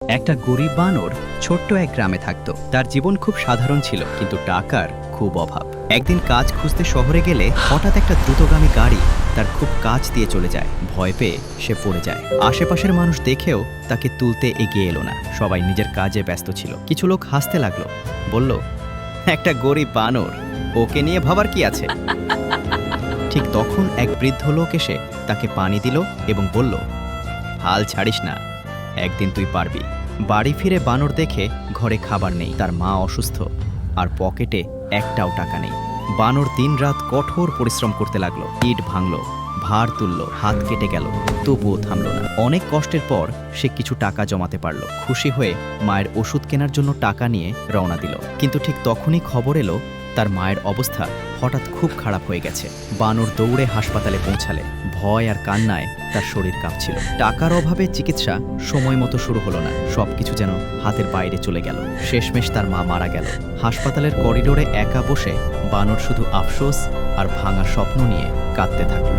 একটা গরিব বানর ছোট্ট এক গ্রামে থাকত। তার জীবন খুব সাধারণ ছিল, কিন্তু টাকার খুব অভাব। একদিন কাজ খুঁজতে শহরে গেলে হঠাৎ একটা দ্রুতগামী গাড়ি তার খুব কাছ দিয়ে চলে যায়। ভয় পেয়ে সে পড়ে যায়। আশেপাশের মানুষ দেখেও তাকে তুলতে এগিয়ে এলো না। সবাই নিজের কাজে ব্যস্ত ছিল। কিছু লোক হাসতে লাগলো, বলল, একটা গরিব বানর, ওকে নিয়ে ভাবার কি আছে? ঠিক তখন এক বৃদ্ধ লোক এসে তাকে পানি দিল এবং বলল, হাল ছাড়িস না, একদিন তুই পারবি। বাড়ি ফিরে বানর দেখে ঘরে খাবার নেই, তার মা অসুস্থ, আর পকেটে একটাও টাকা নেই। বানর দিনরাত কঠোর পরিশ্রম করতে লাগলো। ইট ভাঙলো, ভার তুললো, হাত কেটে গেল, তবুও থামলো না। অনেক কষ্টের পর সে কিছু টাকা জমাতে পারল। খুশি হয়ে মায়ের ওষুধ কেনার জন্য টাকা নিয়ে রওনা দিল। কিন্তু ঠিক তখনই খবর এলো তার মায়ের অবস্থা হঠাৎ খুব খারাপ হয়ে গেছে। বানর দৌড়ে হাসপাতালে পৌঁছালে ভয় আর কান্নায় তার শরীর কাঁপছিল। টাকার অভাবে চিকিৎসা সময় মতো শুরু হলো না। সবকিছু যেন হাতের বাইরে চলে গেল। শেষমেশ তার মা মারা গেল। হাসপাতালের করিডোরে একা বসে বানর শুধু আফসোস আর ভাঙা স্বপ্ন নিয়ে কাঁদতে থাকল।